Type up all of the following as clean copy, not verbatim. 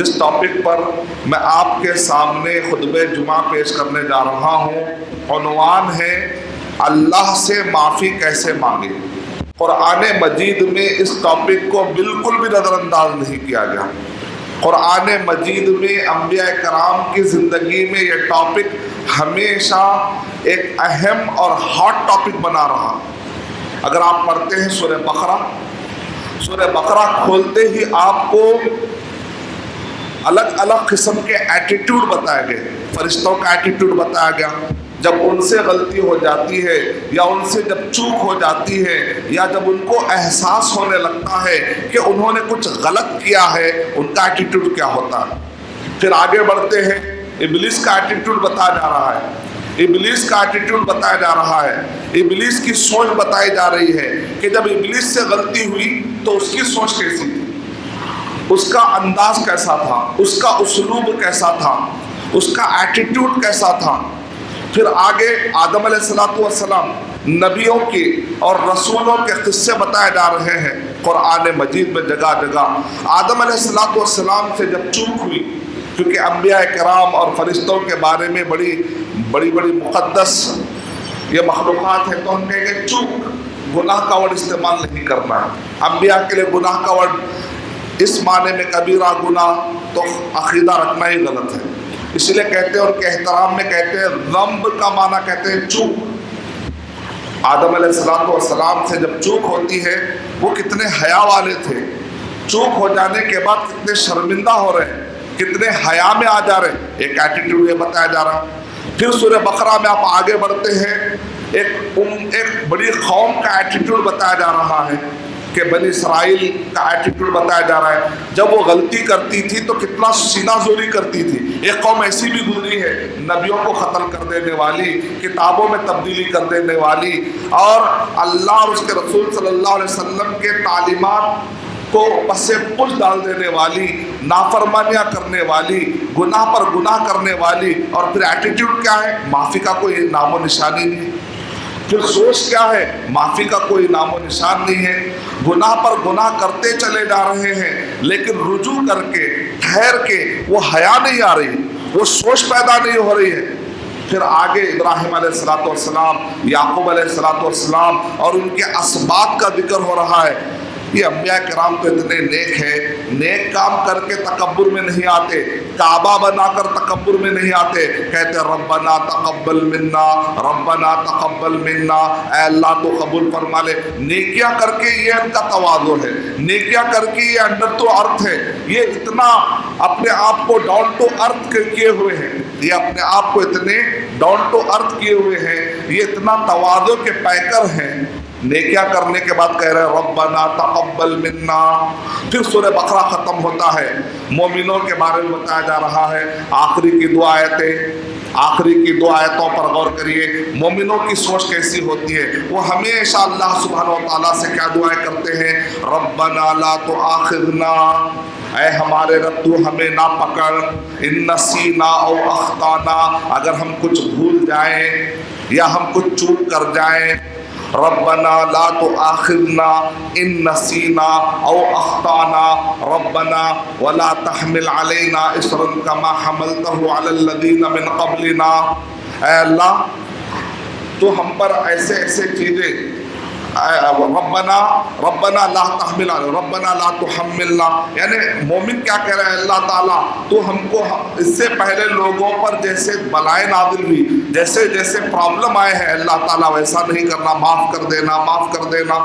جس ٹاپک پر میں آپ کے سامنے خطبہ جمعہ پیش کرنے جا رہا ہوں، عنوان ہے اللہ سے معافی کیسے مانگے۔ قرآن مجید میں اس ٹاپک کو بالکل بھی نظر انداز نہیں کیا گیا۔ قرآن مجید میں انبیاء کرام کی زندگی میں یہ ٹاپک ہمیشہ ایک اہم اور ہاٹ ٹاپک بنا رہا۔ اگر آپ پڑھتے ہیں سورہ بقرہ کھولتے ہی آپ کو الگ الگ قسم کے ایٹیٹیوڈ بتائے گئے۔ فرشتوں کا ایٹیٹیوڈ بتایا گیا، جب ان سے غلطی ہو جاتی ہے یا ان سے جب چوک ہو جاتی ہے یا جب ان کو احساس ہونے لگتا ہے کہ انہوں نے کچھ غلط کیا ہے، ان کا ایٹیٹیوڈ کیا ہوتا ہے۔ پھر آگے بڑھتے ہیں، ابلیس کا ایٹیٹیوڈ بتایا جا رہا ہے، ابلیس کا ایٹیٹیوڈ بتایا جا رہا ہے، ابلیس کی سوچ بتائی جا رہی ہے کہ جب ابلیس سے غلطی ہوئی تو اس کی سوچ کیسی تھی، اس کا انداز کیسا تھا، اس کا اسلوب کیسا تھا، اس کا ایٹیٹیوڈ کیسا تھا۔ پھر آگے آدم علیہ السلام نبیوں کی اور رسولوں کے قصے بتائے جا رہے ہیں قرآن مجید میں جگہ جگہ۔ آدم علیہ السلام سے جب چوک ہوئی، کیونکہ انبیاء کرام اور فرشتوں کے بارے میں بڑی مقدس یہ مخلوقات ہیں، تو ہم کہیں گے چوک، گناہ کا ورڈ استعمال نہیں کرنا ہے۔ انبیاء کے لیے گناہ کا ورڈ اس معنی میں کبیرہ گناہ تو عقیدہ رکھنا ہی غلط ہے، اس لیے کہتے ہیں، ان کے احترام میں کہتے ہیں ذنب کا معنی کہتے ہیں چوک۔ آدم علیہ السلام سے جب چوک ہوتی ہے، وہ کتنے حیا والے تھے، چوک ہو جانے کے بعد کتنے شرمندہ ہو رہے ہیں، کتنے حیا میں آ جا رہے ہیں، ایک ایٹیٹیوڈ یہ بتایا جا رہا۔ پھر سورہ بقرہ میں آپ آگے بڑھتے ہیں، ایک بڑی قوم کا ایٹیٹیوڈ بتایا جا رہا ہے کہ بنی اسرائیل کا ایٹیٹیوڈ بتایا جا رہا ہے۔ جب وہ غلطی کرتی تھی تو کتنا سینہ زوری کرتی تھی۔ ایک قوم ایسی بھی گزری ہے، نبیوں کو قتل کر دینے والی، کتابوں میں تبدیلی کر دینے والی، اور اللہ اور اس کے رسول صلی اللہ علیہ وسلم کے تعلیمات کو پسے پش ڈال دینے والی، نافرمانیاں کرنے والی، گناہ پر گناہ کرنے والی، اور پھر ایٹیٹیوڈ کیا ہے؟ معافی کا کوئی نام و نشانی نہیں۔ پھر سوچ کیا ہے؟ معافی کا کوئی نام و نشان نہیں ہے۔ گناہ پر گناہ کرتے چلے جا رہے ہیں، لیکن رجوع کر کے ٹھہر کے وہ حیا نہیں آ رہی، وہ سوچ پیدا نہیں ہو رہی ہے۔ پھر آگے ابراہیم علیہ السلام، یعقوب علیہ السلام اور ان کے اسباط کا ذکر ہو رہا ہے۔ یہ انبیاء کرام تو اتنے نیک ہیں، نیک کام کر کے تکبر میں نہیں آتے، کعبہ بنا کر تکبر میں نہیں آتے، کہتے ربنا تقبل منا، ربنا تقبل منا، اے اللہ تو قبول فرما لے۔ نیکیاں کر کے یہ ان کا تواضع ہے، نیکیاں کر کے یہ انڈر تو ارتھ ہے، یہ اتنا اپنے آپ کو ڈاؤن ٹو ارتھ کیے ہوئے ہیں، یہ اپنے آپ کو اتنے ڈاؤن ٹو ارتھ کیے ہوئے ہیں، یہ اتنا تواضع کے پیکر ہیں۔ نیکیاں کرنے کے بعد کہہ رہے ربنا تقبل منا۔ پھر سورہ بقرہ ختم ہوتا ہے، مومنوں کے بارے میں بتایا جا رہا ہے۔ آخری کی دو آیتوں پر غور کریے، مومنوں کی سوچ کیسی ہوتی ہے۔ وہ ہمیشہ اللہ سبحانہ و تعالیٰ سے کیا دعائیں کرتے ہیں؟ ربنا لا تؤاخذنا، اے ہمارے رب تو ہمیں نہ پکڑ، ان نسینا او اخطانا، اگر ہم کچھ بھول جائیں یا ہم کچھ چوک کر جائیں۔ ربنا لا تؤاخذنا ان نسینا او اخطانا، ربنا ولا تحمل علينا اصرا كما حملته على الذين من قبلنا، اے اللہ تو ہم پر ایسے چیزیں، ربنا لا تحملنا، ربنا لا تحملنا، یعنی مومن کیا کہہ رہے ہیں؟ اللہ تعالیٰ تو ہم کو اس سے پہلے لوگوں پر جیسے بلائیں نازل ہوئی، جیسے پرابلم آئے ہیں، اللہ تعالیٰ ویسا نہیں کرنا، معاف کر دینا۔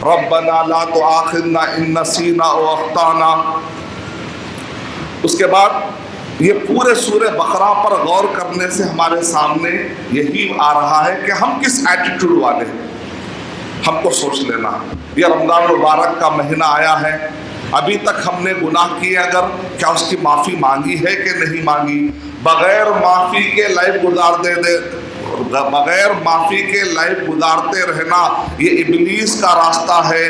ربنا لا تؤاخذنا ان نسینا او اخطانا۔ اس کے بعد یہ پورے سورہ بقرہ پر غور کرنے سے ہمارے سامنے یہی آ رہا ہے کہ ہم کس ایٹیٹیوڈ والے ہیں، ہم کو سوچ لینا۔ یہ رمضان مبارک کا مہینہ آیا ہے، ابھی تک ہم نے گناہ کیے، اگر کیا اس کی معافی مانگی ہے کہ نہیں مانگی؟ بغیر معافی کے بغیر معافی کے لائف گزارتے رہنا یہ ابلیس کا راستہ ہے۔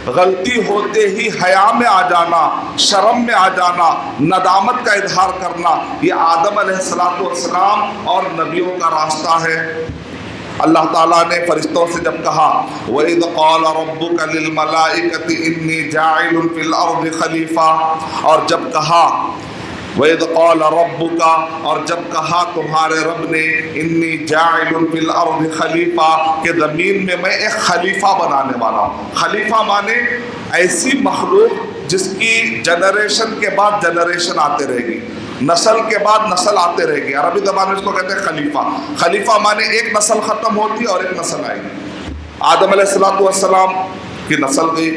غلطی ہوتے ہی حیا میں آ جانا، شرم میں آ جانا، ندامت کا اظہار کرنا، یہ آدم علیہ السلام اور نبیوں کا راستہ ہے۔ اللہ تعالیٰ نے فرشتوں سے جب کہا وَإِذْ قَالَ رَبُّكَ لِلْمَلَائِكَةِ إِنِّي جَاعِلٌ فِي الْأَرْضِ خَلِيفَةً، اور جب کہا وَإِذْ قَالَ رَبُّكَ، اور جب کہا تمہارے رب نے إِنِّي جَاعِلٌ فِي الْأَرْضِ خَلِيفَةً کہ زمین میں ایک خلیفہ بنانے والا ہوں۔ خلیفہ مانے ایسی مخلوق جس کی جنریشن کے بعد جنریشن آتے رہے گی، نسل کے بعد نسل آتے رہے گی۔ عربی زبان میں اس کو کہتے ہیں خلیفہ۔ خلیفہ مانے ایک نسل ختم ہوتی ہے اور ایک نسل آئے گی۔ آدم علیہ السلام کی نسل گئی،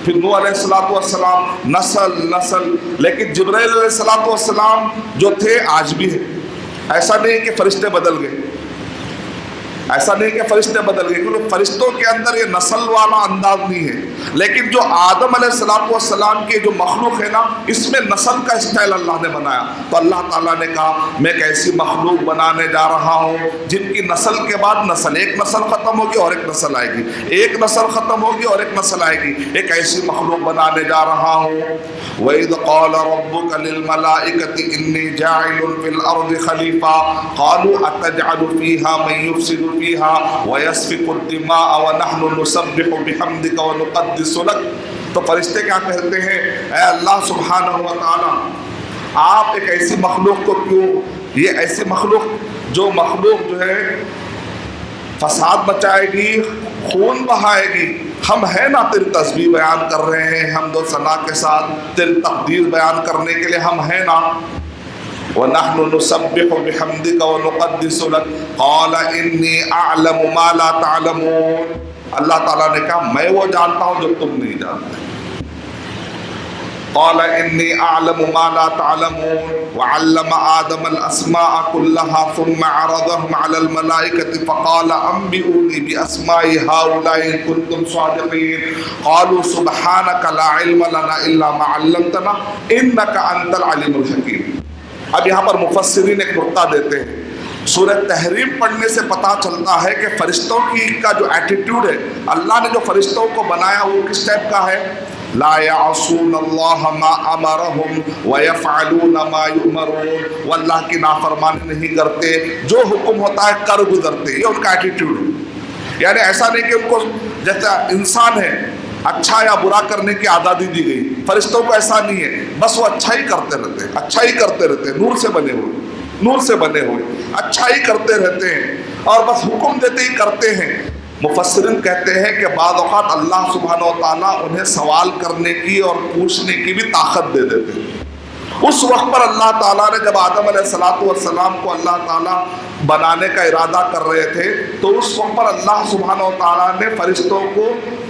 پھر نوح علیہ السلام، نسل، لیکن جبرائیل علیہ السلام جو تھے آج بھی ہے۔ ایسا نہیں کہ فرشتے بدل گئے، ایسا نہیں کہ فرشتے بدل گئے، کیونکہ فرشتوں کے اندر یہ نسل والا انداز نہیں ہے، لیکن جو آدم علیہ السلام کے جو مخلوق ہے نا، اس میں نسل کا اسٹائل اللہ نے بنایا۔ تو اللہ تعالیٰ نے کہا میں ایک ایسی مخلوق بنانے جا رہا ہوں جن کی نسل کے بعد نسل، ایک نسل ختم ہوگی اور ایک نسل آئے گی، ایک نسل ختم ہوگی اور ایک نسل آئے گی، ایک ایسی مخلوق بنانے جا رہا ہوں۔ وَإِذْ قَالَ رَبُّكَ لِلْمَلَائِكَةِ إِنِّي جَاعِلٌ فِي الْأَرْضِ خَلِيفَةً قَالُوا أَتَجْعَلُ فِيهَا مَن يُفْسِدُ فِيهَا وَيَسْفِكُ الدِّمَاءَ وَنَحْنُ نُسَبِّحُ بِحَمْدِكَ وَنُقَدِّسُ لَكَ۔ تو فرشتے کیا کہتے ہیں، اے اللہ سبحانہ و تعالی، آپ ایک ایسی مخلوق کو کیوں، یہ ایسی مخلوق جو ہے فساد مچائے گی، خون بہائے گی، ہم ہیں نا تیری تسبیح بیان کر رہے ہیں حمد و ثنا کے ساتھ، تیری تقدیر بیان کرنے کے لیے ہم ہیں نا۔ وَنَحْنُ نُسَبِّحُ بِحَمْدِكَ وَنُقَدِّسُ لَكَ قَالَ إِنِّي أَعْلَمُ مَا لَا تَعْلَمُونَ۔ اللہ تعالیٰ نے کہا میں وہ جانتا ہوں جو تم نہیں جانتے۔ قال انی اعلم ما لا تعلمون وعلم آدم الاسماء كلها ثم عرضهم على الملائكة فقال انبئوني باسماء هؤلاء ان كنتم صادقين قالوا سبحانك لا علم لنا الا ما علمتنا انك انت العليم الحكيم۔ اب یہاں پر مفسرین ایک نقطہ دیتے ہیں، سورہ تحریم پڑھنے سے پتہ چلتا ہے کہ فرشتوں کا جو ایٹیٹیوڈ ہے، اللہ نے جو فرشتوں کو بنایا وہ کس ٹائپ کا ہے، لا يعصون اللہ ما امرهم ويفعلون ما يؤمرون، وہ اللہ کی نافرمانی نہیں کرتے، جو حکم ہوتا ہے کر گزرتے، یہ ان کا ایٹیٹیوڈ ہے۔ یعنی ایسا نہیں کہ ان کو جیسا انسان ہے اچھا یا برا کرنے کی آزادی دی گئی، فرشتوں کو ایسا نہیں ہے، بس وہ اچھا ہی کرتے رہتے، اچھا ہی کرتے رہتے، نور سے بنے ہوئے اچھا ہی کرتے رہتے ہیں اور بس حکم دیتے ہی کرتے ہیں۔ مفسرین کہتے ہیں کہ بعض اوقات اللہ سبحانہ و تعالیٰ انہیں سوال کرنے کی اور پوچھنے کی بھی طاقت دے دیتے ہیں۔ اس وقت پر اللہ تعالیٰ نے جب آدم علیہ السلام کو اللہ تعالیٰ بنانے کا ارادہ کر رہے تھے تو اس وقت پر اللہ سبحانہ و تعالیٰ نے فرشتوں کو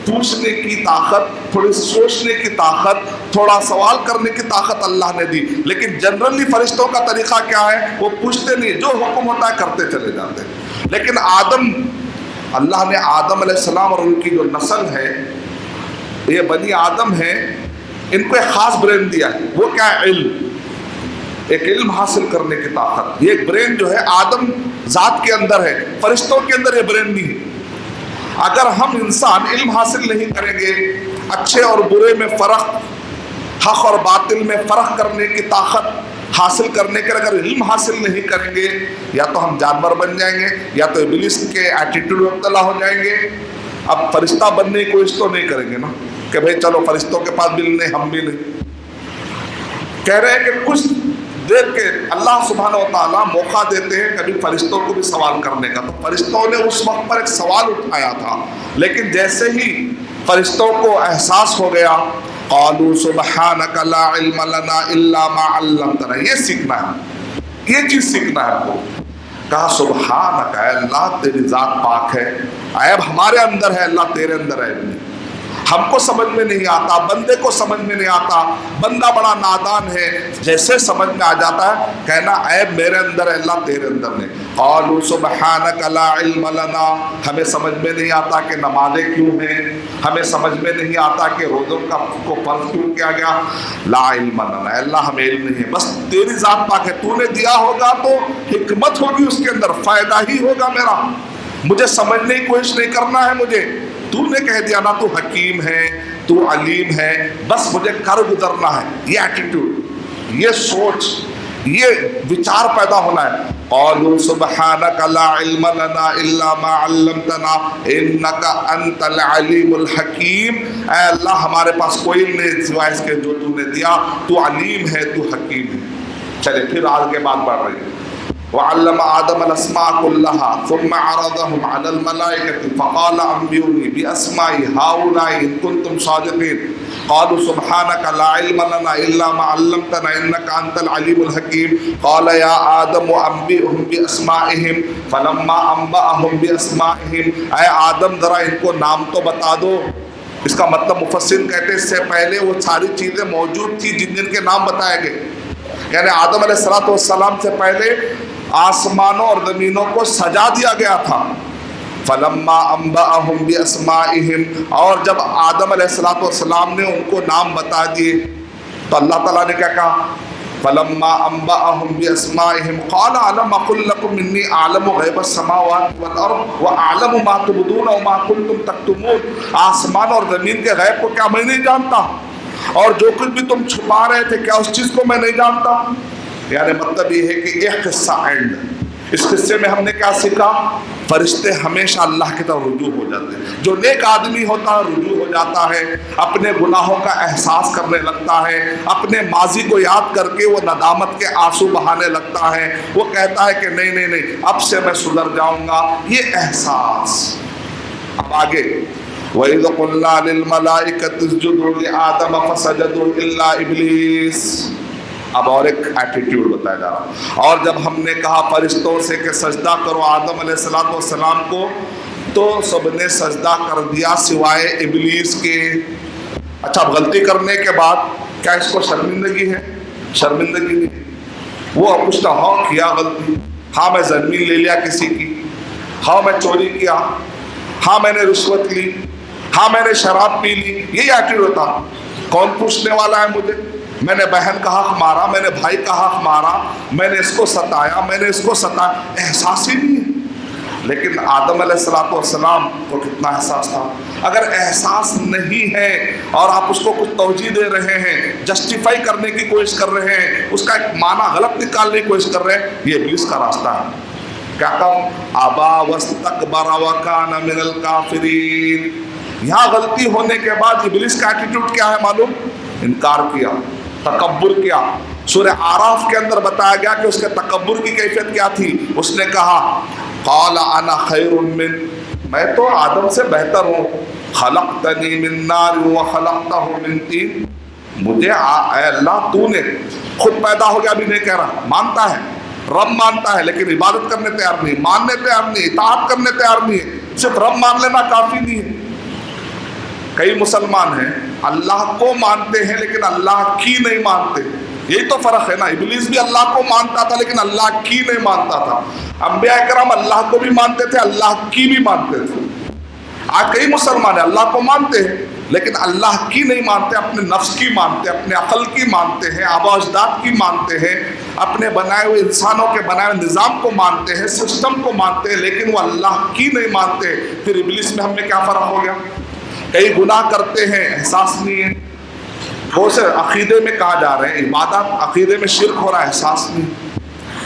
پوچھنے کی طاقت، تھوڑی سوچنے کی طاقت، تھوڑا سوال کرنے کی طاقت اللہ نے دی، لیکن جنرلی فرشتوں کا طریقہ کیا ہے، وہ پوچھتے نہیں، جو حکم ہوتا ہے کرتے چلے جاتے ہیں۔ لیکن اللہ نے آدم علیہ السلام اور ان کی جو نسل ہے، یہ بنی آدم ہے، ان کو ایک خاص برین دیا ہے، وہ کیا ہے، ایک علم حاصل کرنے کی طاقت۔ یہ ایک برین جو ہے آدم ذات کے اندر ہے، فرشتوں کے اندر یہ برین نہیں ہے۔ اگر ہم انسان علم حاصل نہیں کریں گے، اچھے اور برے میں فرق، حق اور باطل میں فرق کرنے کی طاقت حاصل کرنے کے اگر علم حاصل نہیں کریں گے، یا تو ہم جانور بن جائیں گے یا تو ابلیس کے ایٹیٹیوڈ میں مبتلا ہو جائیں گے۔ اب فرشتہ بننے کی کوشش تو نہیں کریں گے نا کہ بھئی چلو فرشتوں کے پاس بھی نہیں، ہم بھی نہیں۔ کہہ رہے ہیں کہ کچھ دیر کے اللہ سبحانہ و تعالیٰ موقع دیتے ہیں کبھی فرشتوں کو بھی سوال کرنے کا، تو فرشتوں نے اس وقت پر ایک سوال اٹھایا تھا، لیکن جیسے ہی فرشتوں کو احساس ہو گیا، قالوا سبحانک لا علم لنا الا ما علمتنا، یہ سیکھنا ہے، یہ چیز سیکھنا ہے ہم کو۔ کہا سبحانک، اے اللہ تیری ذات پاک ہے، عیب ہمارے اندر ہے، اللہ تیرے اندر عیب نہیں، ہم کو سمجھ میں نہیں آتا، بندے کو سمجھ میں نہیں آتا، بندہ بڑا نادان ہے، جیسے سمجھ میں آ جاتا ہے کہنا عیب میرے اندر ہے، اللہ تیرے اندر نہیں۔ قالوا سبحانک لا علم لنا، ہمیں سمجھ میں نہیں آتا کہ نمازیں کیوں ہیں، ہمیں سمجھ میں نہیں آتا کہ روزوں کو فرض کیوں کیا گیا، لا علم لنا، اللہ ہمیں علم نہیں ہے، بس تیری ذات پاک ہے، تو نے دیا ہوگا تو حکمت ہوگی اس کے اندر، فائدہ ہی ہوگا میرا، مجھے سمجھنے کی کوشش نہیں کرنا ہے، مجھے تو نے کہہ دیا نا تو حکیم ہے، تو علیم ہے، بس مجھے کر گزرنا ہے۔ یہ ایٹیٹیوڈ، یہ سوچ، یہ وچار پیدا ہونا ہے۔ قالوا سبحانك لا علم لنا الا ما علمتنا انك انت العلیم الحکیم، اے اللہ ہمارے پاس کوئی علم نہیں سوائے اس کے جو تو نے دیا، تو علیم ہے، تو حکیم ہے۔ چلے پھر آگے بات بڑھ رہی ہے۔ وعلم آدم الاسماء كلها ثم عرضهم على الملائكة فقال انبئوني باسماء هؤلاء ان كنتم صادقين قالوا سبحانك لا علم لنا الا ما علمتنا انك انت العليم الحكيم قال يا آدم انبئهم باسمائهم فلما انبأهم باسمائهم، اے آدم ذرا ان کو نام تو بتا دو۔ اس کا مطلب مفسرین کہتے ہیں اس سے پہلے وہ ساری چیزیں موجود تھی جن کے نام بتائے گئے، یعنی آدم علیہ السلام سے پہلے آسمانوں اور زمینوں کو سجا دیا گیا تھا۔ فلما انبأهم باسمائهم، اور جب آدم علیہ السلام نے ان کو نام بتا دیے تو اللہ تعالیٰ نے کیا کہا؟ فلما انبأهم باسمائهم قال الم اقل لكم اني اعلم غیب السماوات والارض واعلم ما تبدون وما كنتم تكتمون، آسمان اور زمین کے غیب کو کیا میں نہیں جانتا؟ اور جو کچھ بھی تم چھپا رہے تھے کیا اس چیز کو میں نہیں جانتا؟ یعنی مطلب یہ ہے کہ ایک قصہ اینڈ، اس قصے میں ہم نے کیا سیکھا؟ فرشتے ہمیشہ اللہ کی طرف رجوع ہو جاتے ہیں۔ جو نیک آدمی ہوتا ہے رجوع ہو جاتا ہے، اپنے گناہوں کا احساس کرنے لگتا ہے، اپنے ماضی کو یاد کر کے وہ ندامت کے آنسو بہانے لگتا ہے، وہ کہتا ہے کہ نہیں نہیں نہیں اب سے میں سدھر جاؤں گا، یہ احساس۔ اب آگے وَإِذْ قُلْنَا لِلْمَلَائِكَةِ اسْجُدُوا لِآدَمَ فَسَجَدُوا إِلَّا إِبْلِيسَ۔ اب اور ایک ایٹیٹیوڈ بتایا جا رہا، اور جب ہم نے کہا فرشتوں سے کہ سجدہ کرو آدم علیہ السلام کو، تو سب نے سجدہ کر دیا سوائے ابلیس کے۔ اچھا، اب غلطی کرنے کے بعد کیا اس کو شرمندگی ہے؟ شرمندگی نہیں، وہ پوچھتا ہاں کیا غلطی، ہاں میں زمین لے لیا کسی کی، ہاں میں چوری کیا، ہاں میں نے رشوت لی، ہاں میں نے شراب پی لی، یہی ایٹیٹیوڈ ہوتا۔ کون پوچھنے والا ہے مجھے؟ میں نے بہن کا حق مارا، میں نے بھائی کا حق مارا، میں نے اس کو ستایا، میں نے اس کو ستایا، احساس ہی نہیں ہے۔ لیکن آدم علیہ السلام کو کتنا احساس تھا۔ اگر احساس نہیں ہے اور آپ اس کو کچھ توجیہ دے رہے ہیں، جسٹیفائی کرنے کی کوشش کر رہے ہیں، اس کا ایک معنی غلط نکالنے کی کوشش کر رہے ہیں، یہ ابلیس کا راستہ ہے۔ کیا کہا؟ ابا واستکبر وکان من الکافرین۔ یہاں غلطی ہونے کے بعد ابلیس کا ایٹیٹیوڈ کیا ہے معلوم؟ انکار کیا، تکبر کیا۔ سورہ اعراف کے اندر بتایا گیا کہ اس کے تکبر کی کیفیت کیا تھی۔ اس نے کہا قال انا خیر من، میں تو آدم سے بہتر ہوں، خلقتنی من نار وخلقتہ من طین، مجھے اے اللہ تو نے خود پیدا ہو گیا، بھی نہیں کہہ رہا، مانتا ہے رب مانتا ہے لیکن عبادت کرنے تیار نہیں، ماننے تیار نہیں، اطاعت کرنے تیار نہیں ہے۔ صرف رب مان لینا کافی نہیں ہے۔ کئی مسلمان ہیں اللہ کو مانتے ہیں لیکن اللہ کی نہیں مانتے، یہی تو فرق ہے نا۔ ابلیس بھی اللہ کو مانتا تھا لیکن اللہ کی نہیں مانتا تھا۔ انبیاء کرام اللہ کو بھی مانتے تھے، اللہ کی بھی مانتے تھے۔ آج کئی مسلمان ہیں اللہ کو مانتے ہیں لیکن اللہ کی نہیں مانتے، اپنے نفس کی مانتے، اپنے عقل کی مانتے ہیں، آباء و اجداد کی مانتے ہیں، اپنے بنائے ہوئے انسانوں کے بنائے ہوئے نظام کو مانتے ہیں، سسٹم کو مانتے ہیں، لیکن وہ اللہ کی نہیں مانتے۔ پھر ابلیس میں ہم میں کیا فرق ہو گیا؟ کئی گناہ کرتے ہیں احساس نہیں ہے، بہت سے عقیدے میں کہا جا رہے ہیں عبادت، عقیدے میں شرک ہو رہا ہے احساس نہیں،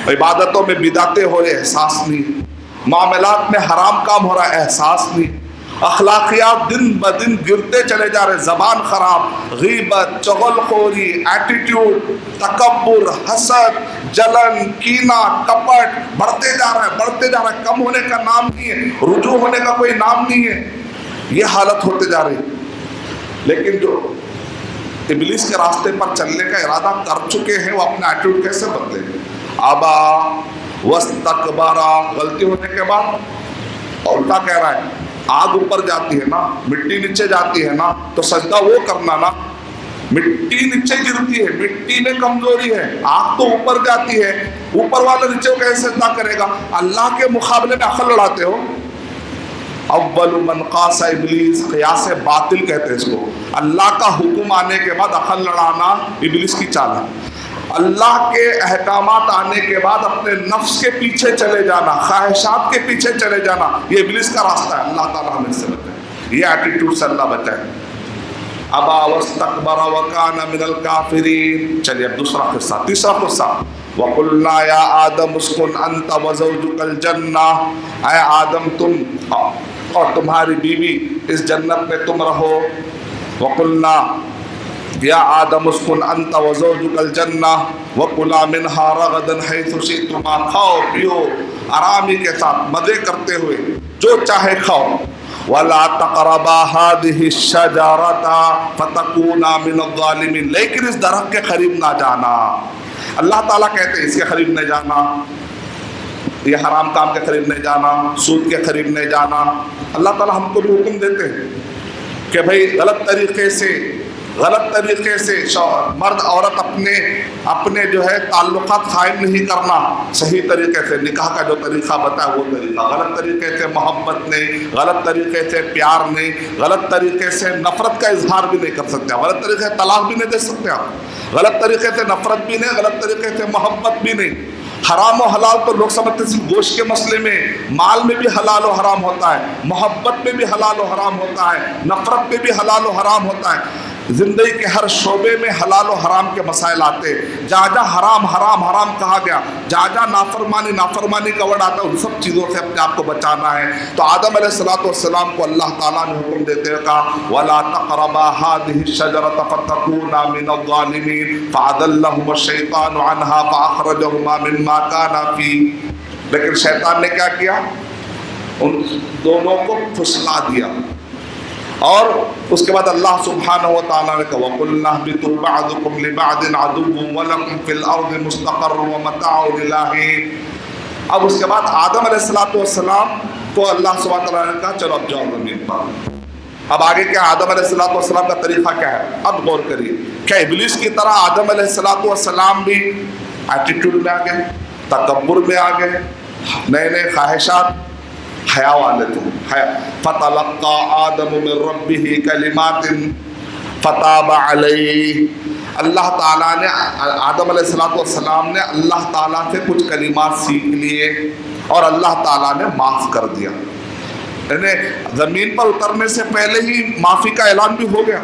عبادتوں میں بدعتیں ہو رہے احساس نہیں، معاملات میں حرام کام ہو رہا ہے احساس نہیں، اخلاقیات دن بدن گرتے چلے جا رہے، زبان خراب، غیبت، چغل خوری، ایٹیٹیوڈ، تکبر، حسد، جلن، کینہ، کپٹ بڑھتے جا رہا ہے، بڑھتے جا رہا ہے، کم ہونے کا نام نہیں ہے، رجوع ہونے کا کوئی نام نہیں ہے، یہ حالت ہوتے جا رہی۔ لیکن جو ابلیس کے راستے پر چلنے کا ارادہ کر چکے ہیں وہ اپنا ایٹیٹیوڈ کیسے بدلیں گے؟ ابا واستکبر، غلطی ہونے کے بعد الٹا کہہ رہا ہے، آگ اوپر جاتی ہے نا، مٹی نیچے جاتی ہے نا، تو سجدہ وہ کرنا نا، مٹی نیچے گرتی ہے، مٹی میں کمزوری ہے، آگ تو اوپر جاتی ہے، اوپر والا نیچے کو کیسے سجدہ کرے گا؟ اللہ کے مقابلے میں عقل لڑاتے ہو۔ اول من قاس ابلیس، قیاس باطل کہتے ہیں اس کو، اللہ کا حکم آنے کے بعد عقل لڑانا ابلیس کی چال ہے۔ اللہ کے احکامات آنے کے بعد اپنے نفس کے پیچھے چلے جانا، خواہشات کے پیچھے چلے جانا، یہ ابلیس کا راستہ ہے۔ اللہ تعالیٰ ہمیں سے بچائے، یہ ایٹیٹیوڈ سے اللہ بچائے۔ ابا واستکبر وکان من الکافرین۔ چلیے اب دوسرا قصہ، تیسرا قصہ وَقُلْنَا يَا آدَمُ اسْكُنْ أَنْتَ وَزَوْجُكَ الْجَنَّةَ، اے آدم تم اور تمہاری بیوی اس جنت میں تم رہو. وَقُلْنَا یا آدم اسکن انت وزوجک الجنہ وکلا منہا رغدا حیث شئتما، کھاؤ پیو آرامی کے ساتھ مزے کرتے ہوئے جو چاہے کھاؤ. ولا تقربا هذه الشجرة فتكونا من الظالمین، لیکن اس درخت کے قریب نہ جانا. اللہ تعالیٰ کہتے ہیں اس کے قریب نہیں جانا، یہ حرام کام کے قریب نہیں جانا، سود کے قریب نہیں جانا. اللہ تعالیٰ ہم کو بھی حکم دیتے ہیں کہ بھئی غلط طریقے سے مرد عورت اپنے جو ہے تعلقات قائم نہیں کرنا. صحیح طریقے سے نکاح کا جو طریقہ بتایا وہ طریقہ، غلط طریقے سے محبت نہیں، غلط طریقے سے پیار نہیں، غلط طریقے سے نفرت کا اظہار بھی نہیں کر سکتے، غلط طریقے سے طلاق بھی نہیں دے سکتے آپ، غلط طریقے سے نفرت بھی نہیں، غلط طریقے سے محبت بھی نہیں. حرام و حلال تو لوگ سمجھتے ہیں گوشت کے مسئلے میں، مال میں بھی حلال و حرام ہوتا ہے، محبت میں بھی حلال و حرام ہوتا ہے، نفرت میں بھی حلال و حرام ہوتا ہے. زندگی کے ہر شعبے میں حلال و حرام کے مسائل آتے. جہاں جہاں حرام حرام حرام کہا گیا، جہاں جہاں نافرمانی کا ورڈ آتا ہے، ان سب چیزوں سے اپنے آپ کو بچانا ہے. تو آدم علیہ السلام کو اللہ تعالیٰ نے حکم دیتے ہوئے کہا وَلَا تَقْرَبَا هَٰذِهِ الشَّجَرَةَ فَتَكُونَا مِنَ الظَّالِمِينَ فَأَضَلَّهُمَا الشَّيْطَانُ عَنْهَا فَأَخْرَجَهُمَا مِمَّا كَانَا فِيهِ. لیکن شیطان نے کیا کیا؟ ان دونوں کو پھسلا دیا. اور اس کے بعد اللہ سبحانہ و تعالیٰ نے کہا وَقُلْنَا اهْبِطُوا بَعْضُكُمْ لِبَعْضٍ عَدُوٌّ وَلَكُمْ فِي الْأَرْضِ مُسْتَقَرٌّ وَمَتَاعٌ إِلَىٰ حِينٍ. اب اس کے بعد آدم علیہ السلام کو اللہ سبحانہ و تعالیٰ نے کہا چلو اب جاؤ زمین پر. اب آگے کیا آدم علیہ السلام کا طریقہ کیا ہے؟ اب غور کریے. کیا ابلیس کی طرح آدم علیہ السلام بھی ایٹیٹیوڈ میں آ گئے، تکبر میں آ گئے، نئے نئے خواہشات، حیا والے تھے؟ فَتَلَقَّى آدَمُ مِن رَبِّهِ كَلِمَاتٍ فَتَابَ عَلَيْهِ. اللہ تعالیٰ نے آدم علیہ السلام نے اللہ تعالیٰ سے کچھ کلمات سیکھ لیے اور اللہ تعالیٰ نے معاف کر دیا. یعنی زمین پر اترنے سے پہلے ہی معافی کا اعلان بھی ہو گیا.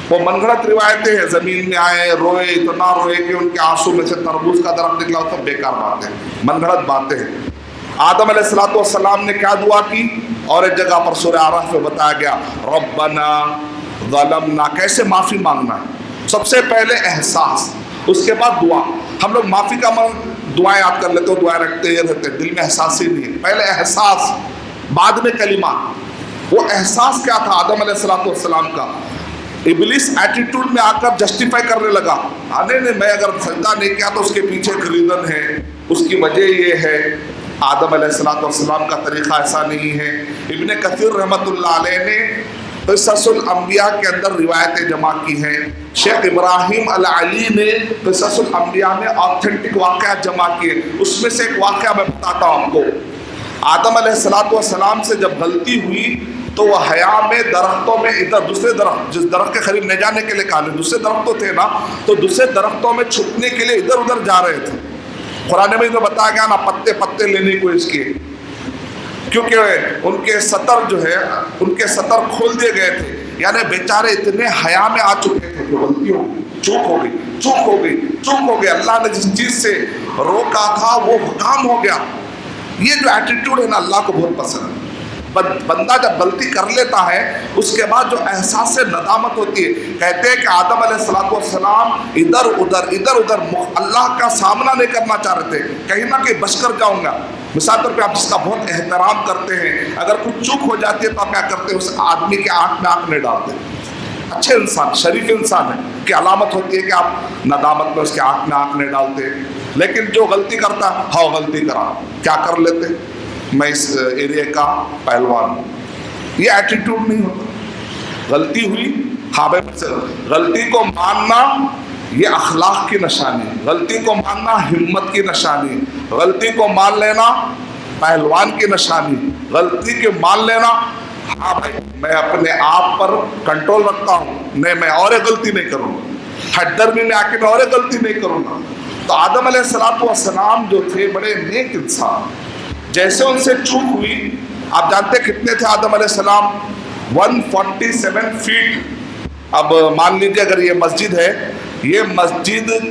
وہ من گھڑت روایتیں ہیں، زمین میں آئے روئے، اتنا روئے کہ ان کے آنسو میں سے تربوز کا درخت نکلا. سب بیکار باتیں، من گھڑت باتیں ہیں. آدم علیہ السلام نے کیا دعا کی؟ اور ایک جگہ پر سورہ اعراف میں بتایا گیا ربنا ظلمنا، کیسے معافی مانگنا ہے. سب سے پہلے احساس، اس کے بعد دعا. ہم لوگ معافی کا دعائیں یاد کر لیتے ہو، دعائیں رکھتے رہتے، دل میں احساس ہی نہیں ہے. پہلے احساس، بعد میں کلمات. وہ احساس کیا تھا آدم علیہ السلام کا؟ ابلیس ایٹیٹیوڈ میں آ کر جسٹیفائی کرنے لگا، نہیں میں اگر سجدہ نہیں کیا تو اس کے پیچھے ایک ریزن ہے، اس کی وجہ یہ ہے. آدم علیہ السلام کا طریقہ ایسا نہیں ہے. ابن کثیر رحمۃ اللہ علیہ نے قصص الانبیاء کے اندر روایتیں جمع کی ہیں. شیخ ابراہیم العلی نے قصص الانبیاء میں آتھینٹک واقعات جمع کیے. اس میں سے ایک واقعہ میں بتاتا ہوں آپ کو. آدم علیہ السلام سے جب غلطی ہوئی تو وہ حیا میں درختوں میں ادھر دوسرے درخت، جس درخت کے قریب نہیں جانے کے لیے کہا، دوسرے درخت تو تھے نا، تو دوسرے درختوں میں چھپنے کے لیے ادھر ادھر جا رہے تھے. قرآن میں بتایا گیا نا پتے لینے کو اس کے، کیونکہ ان کے سطر جو ہے ان کے سطر کھول دیے گئے تھے. یعنی بیچارے اتنے حیا میں آ چکے تھے کہ غلطی ہو گئی، چوک ہو گئی. اللہ نے جس چیز سے روکا تھا وہ کام ہو گیا. یہ جو ایٹیٹیوڈ ہے نا اللہ کو بہت پسند ہے. بندہ جب غلطی کر لیتا ہے اس کے بعد جو احساس سے ندامت ہوتی ہے. کہتے ہیں کہ آدم علیہ السلام ادھر ادھر اللہ کا سامنا نہیں کرنا چاہ رہے تھے، کہیں نہ کہیں بچ کر جاؤں گا. مثال طور پہ آپ جس کا بہت احترام کرتے ہیں، اگر کچھ چوک ہو جاتی ہے تو آپ کیا کرتے ہیں؟ اس آدمی کے آنکھ میں آنکھ نہیں ڈالتے. اچھے انسان، شریف انسان ہے کہ علامت ہوتی ہے کہ آپ ندامت میں اس کے آنکھ میں آنکھ نہیں ڈالتے. لیکن جو غلطی کرتا ہے، ہاں غلطی کرا، کیا کر لیتے، میں اس ایریا کا پہلوان ہوں. یہ ایٹیٹیوڈ نہیں ہوتا. غلطی ہوئی، ہاں بھائی، غلطی کو ماننا یہ اخلاق کی نشانی ہے. غلطی کو ماننا ہمت کی نشانی ہے. غلطی کو مان لینا پہلوان کی نشانی. غلطی کے مان لینا ہاں بھائی میں اپنے آپ پر کنٹرول رکھتا ہوں، نہیں میں اور غلطی نہیں کروں گا، حدر میں آ کے میں اور غلطی نہیں کروں گا. تو آدم علیہ السلام جو تھے بڑے نیک انسان. جیسے ان سے چوک ہوئی، آپ جانتے کتنے تھے آدم علیہ السلام؟ 147 فیٹ. اب مان لیجیے اگر یہ مسجد ہے، یہ مسجد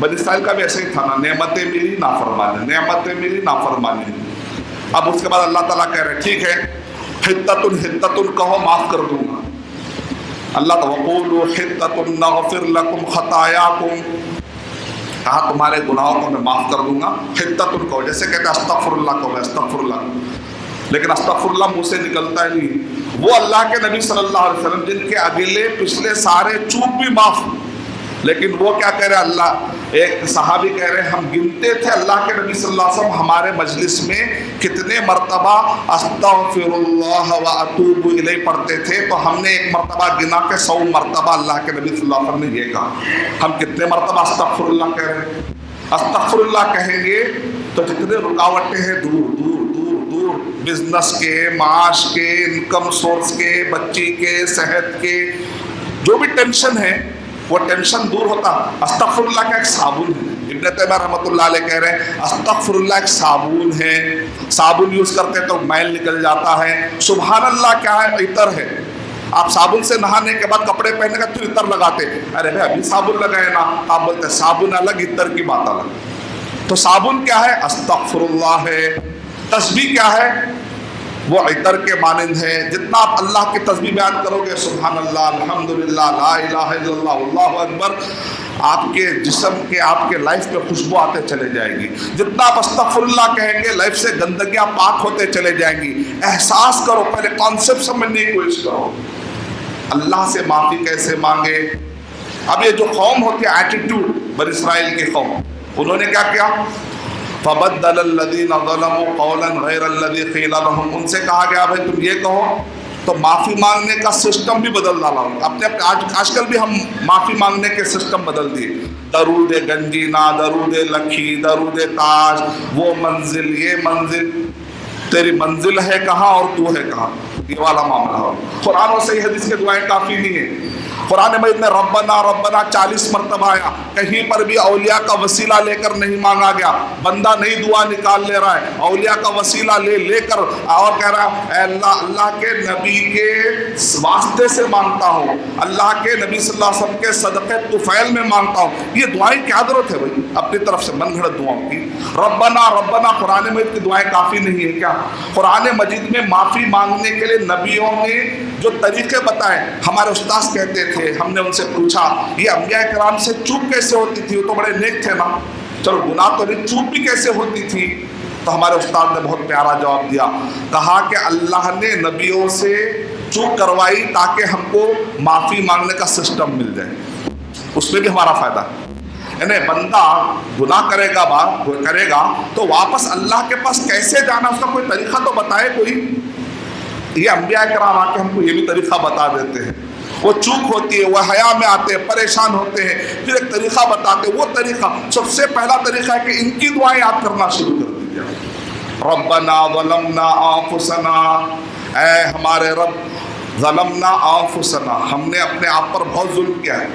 بنی اسرائیل کا بھی ایسے ہی تھا نا، نعمتیں ملی نافرمانی، نعمتیں ملی نافرمانی۔ اب اس کے بعد اللہ تعالیٰ کہہ رہے ٹھیک ہے حتۃ حتۃ کہو معاف کر دوں گا۔ اللہ وقولوا حتۃ نغفر لکم خطایاکم، کہا تمہارے گناہوں کو میں معاف کر دوں گا۔ حتۃ کہو، جیسے کہتے ہیں استغفر اللہ کہو، استغفر اللہ، لیکن استغفر اللہ منہ سے نکلتا ہی نہیں۔ وہ اللہ کے نبی صلی اللہ علیہ وسلم جن کے اگلے پچھلے سارے چوک بھی معاف، لیکن وہ کیا کہہ رہے اللہ، ایک صحابی کہہ رہے ہم گنتے تھے اللہ کے نبی صلی اللہ علیہ وسلم ہمارے مجلس میں کتنے مرتبہ استغفر اللہ و اتوب الیہ پڑھتے تھے، تو ہم نے ایک مرتبہ گنا کہ 100 مرتبہ اللہ کے نبی صلی اللہ علیہ وسلم نے یہ کہا۔ ہم کتنے مرتبہ استغفر اللہ کہہ رہے ہیں؟ استغفر اللہ کہیں گے تو جتنے رکاوٹیں ہیں دور دور دور دور، بزنس کے، معاش کے، انکم سورس کے، بچی کے، صحت کے، جو بھی ٹینشن ہے وہ ٹینشن دور ہوتا۔ استغفر اللہ کا ایک صابن ہے، ابن تیمیہ رحمۃ اللہ علیہ کہہ رہے ہیں استغفر اللہ ایک صابن ہے، صابن یوز کرتے تو میل نکل جاتا ہے۔ سبحان اللہ کیا ہے؟ عطر ہے۔ آپ صابن سے نہانے کے بعد کپڑے پہننے کا تو عطر لگاتے، ارے بھائی ابھی صابن لگائے نا، آپ بولتے صابن الگ عطر کی بات الگ۔ تو صابن کیا ہے؟ استغفر اللہ ہے۔ تسبیح کیا ہے؟ وہ عطر کے مانند ہے۔ جتنا آپ اللہ کی تسبیح بیان کرو گے، سبحان اللہ، الحمدللہ، لا الہ الا اللہ، اللہ اکبر، آپ کے جسم کے، آپ کے لائف میں خوشبو آتے چلے جائے گی۔ جتنا آپ استغفر اللہ کہیں گے، لائف سے گندگیاں پاک ہوتے چلے جائیں گی۔ احساس کرو، پہلے کانسیپٹ سمجھنے کی کوشش کرو، اللہ سے معافی کیسے مانگے۔ اب یہ جو قوم ہوتی ہے ایٹیٹیوڈ، بنی اسرائیل کی قوم، انہوں نے کیا کیا؟ فبدل الذین ظلموا قولا غیر الذی قیل لهم، ان سے کہا گیا بھائی تم یہ کہو، تو معافی مانگنے کا سسٹم بھی بدل ڈالا۔ اپنے آج کل بھی ہم معافی مانگنے کے سسٹم بدل دیے، درود گنجینا، درود لکھی، درود تاج، وہ منزل یہ منزل، تیری منزل ہے کہاں اور تو ہے کہاں، یہ والا معاملہ ہو۔ قرآن و صحیح حدیث کے دعائیں کافی نہیں ہیں۔ قرآن مجید میں ربنا ربنا 40 مرتبہ آیا، کہیں پر بھی اولیاء کا وسیلہ لے کر نہیں مانگا گیا۔ بندہ نئی دعا نکال لے رہا ہے، اولیاء کا وسیلہ لے کر اور کہہ رہا ہے اے اللہ، اللہ کے نبی کے واسطے سے مانگتا ہوں، اللہ کے نبی صلی اللہ علیہ وسلم کے صدقے طفیل میں مانگتا ہوں۔ یہ دعائیں کیا ضرورت ہے بھائی اپنی طرف سے من گھڑت دعاؤں کی؟ ربنا ربنا قرآن مجید کی دعائیں کافی نہیں ہے کیا؟ قرآن مجید میں معافی مانگنے کے لیے نبیوں نے جو طریقے بتائے، ہمارے استاذ کہتے تھے، ہم نے ان سے پوچھا یہ انبیاء کرام سے چوک کیسے ہوتی تھی؟ وہ تو بڑے نیک تھے نا، چلو گناہ تو نہیں، چوک بھی کیسے ہوتی تھی؟ تو ہمارے استاد نے بہت پیارا جواب دیا، کہا کہ اللہ نے نبیوں سے چوک کروائی تاکہ ہم کو معافی مانگنے کا سسٹم مل جائے، اس میں بھی ہمارا فائدہ ہے۔ یعنی بندہ گناہ کرے گا تو واپس اللہ کے پاس کیسے جانا، اس کا کوئی طریقہ تو بتائے کوئی۔ یہ انبیاء کرام آ کے ہم کو یہ بھی طریقہ بتا دیتے ہیں۔ وہ چوک ہوتی ہے، وہ حیا میں آتے ہیں، پریشان ہوتے ہیں، پھر ایک طریقہ بتاتے ہیں۔ وہ طریقہ سب سے پہلا طریقہ ہے کہ ان کی دعائیں یاد کرنا شروع کر دیجیے۔ ربنا ظلمنا انفسنا، اے ہمارے رب، ظلمنا انفسنا، ہم نے اپنے آپ پر بہت ظلم کیا ہے،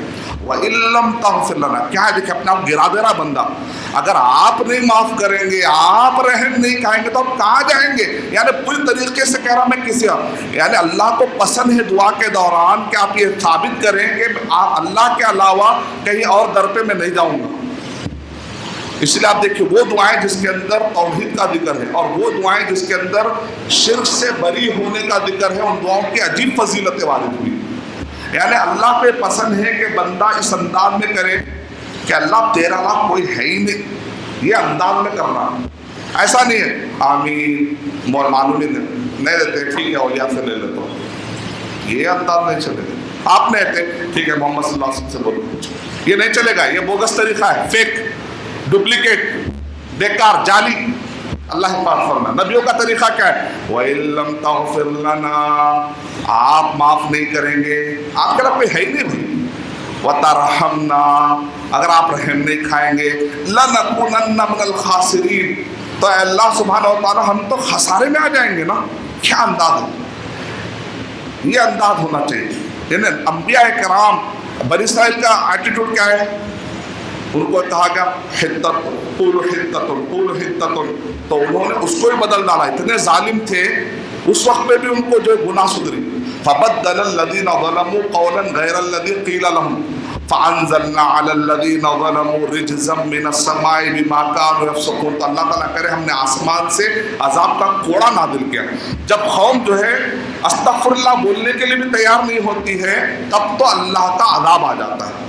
وَإِن لَّمْ تَغْفِرْ لَنَا، کیا ہے دیکھیں اپنے آپ گرا دے رہا بندہ، اگر آپ نہیں معاف کریں گے، آپ رحم نہیں کھائیں گے تو آپ کہاں جائیں گے؟ یعنی پوری طریقے سے کہہ رہا میں کسی، یعنی اللہ کو پسند ہے دعا کے دوران کہ آپ یہ ثابت کریں کہ اللہ کے علاوہ کہیں اور در پہ میں نہیں جاؤں گا۔ اس لیے آپ دیکھیے وہ دعائیں جس کے اندر توحید کا ذکر ہے اور وہ دعائیں جس کے اندر شرک سے بری ہونے کا ذکر ہے، ان دعاؤں کی عجیب فضیلتیں وارد ہوئی۔ یعنی اللہ پہ پسند ہے کہ بندہ اس انداز میں کرے کہ اللہ تیرا علاوہ کوئی ہے ہی نہیں، یہ انداز میں کرنا، ایسا نہیں ہے آمین معلوم ہی نہیں دیتے ٹھیک ہے اولیاء سے لے لیتا ہوں، یہ انداز نہیں چلے گا۔ آپ نہیں دیتے ٹھیک ہے محمد صلی اللہ علیہ وسلم سے بولو، یہ نہیں چلے گا، یہ بوگس طریقہ ہے، فیک، ڈپلیکیٹ، بیکار، جعلی۔ اللہ حفاظت فرمائے۔ نبیوں کا طریقہ کیا ہے؟ وَإِن لَّمْ تَغْفِرْ لَنَا، آپ معاف نہیں کریں گے، آپ کے رب کوئی ہے ہی نہیں بھائی، وَتَرْحَمْنَا، اگر آپ رحم نہیں کھائیں گے، لَنَكُونَنَّ مِنَ الْخَاسِرِينَ، تو اے اللہ سبحانہ و تعالیٰ ہم تو خسارے میں آ جائیں گے نا۔ کیا انداز ہے؟ یہ انداز ہونا چاہیے۔ یعنی انبیاء کرام، بنی اسرائیل کا ایٹیٹیوڈ کیا ہے؟ ان کو کہا گیا حتۃ، قولوا حتۃ، قولوا حتۃ، تو انہوں نے اس کو بھی بدل ڈالا۔ اتنے ظالم تھے اس وقت میں بھی ان کو جو گناہ صدری، فبدل الذین ظلموا قولا غیر الذی قیل لهم، فَأَنزَلْنَا عَلَى الَّذِينَ ظَلَمُوا رِجْزًا مِّنَ السَّمَاءِ بِمَا كَانُوا يَفْسُقُونَ. تو اللہ تعالیٰ کہہ رہے ہم نے آسمان سے عذاب کا کوڑا نازل کیا. جب قوم جو ہے استغفر اللہ بولنے کے لیے بھی تیار نہیں ہوتی ہے تب تو اللہ کا عذاب آ جاتا ہے.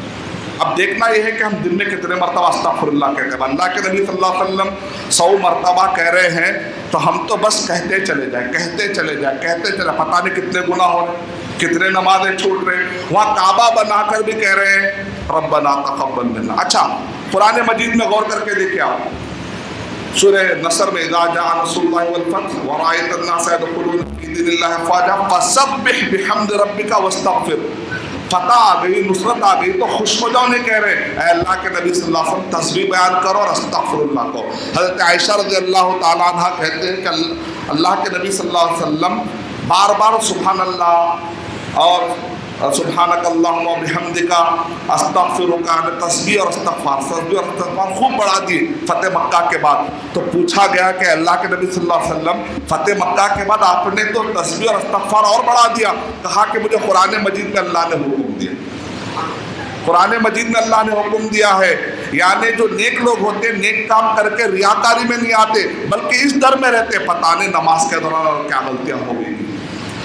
اب دیکھنا یہ ہے کہ ہم دن میں کتنے مرتبہ استغفر اللہ کہتے ہیں. اللہ کے نبی صلی اللہ علیہ وسلم 100 مرتبہ کہہ رہے ہیں تو ہم تو بس کہتے چلے جائیں کہتے چلے جائیں کہتے چلے, پتہ نہیں کتنے گناہ ہو رہے ہیں, کتنے نمازیں چھوٹ رہے ہیں. وہاں کعبہ بنا کر بھی کہہ رہے ہیں ربنا تقبل منا. اچھا قرآن مجید میں غور کر کے دیکھیں آپ, سورہ نصر میں اذا جاء نصر اللہ والفتح ورأيت الناس يدخلون في دين الله افواجا فسبح بحمد ربك واستغفر. فتح آ گئی, نصرت آ گئی تو خوش ہو جاؤ. نہیں کہہ رہے اے اللہ کے نبی صلی اللہ علیہ وسلم تسبیح بیان کرو اور استغفر اللہ کو. حضرت عائشہ رضی اللہ تعالیٰ عنہ کہتے ہیں کہ اللہ کے نبی صلی اللہ علیہ وسلم بار بار سبحان اللہ اور سبحانک اللہم و بحمدک استغفرک, تسبیح اور استغفار خوب بڑھا دیے فتح مکہ کے بعد. تو پوچھا گیا کہ اللہ کے نبی صلی اللہ علیہ وسلم فتح مکہ کے بعد آپ نے تو تسبیح اور استغفار اور بڑھا دیا. کہا کہ مجھے قرآن مجید میں اللہ نے حکم دیا, قرآن مجید میں اللہ نے حکم دیا ہے. یعنی جو نیک لوگ ہوتے ہیں نیک کام کر کے ریاکاری میں نہیں آتے بلکہ اس ڈر میں رہتے پتہ نہیں نماز کے دوران اور کیا غلطیاں ہو گئی,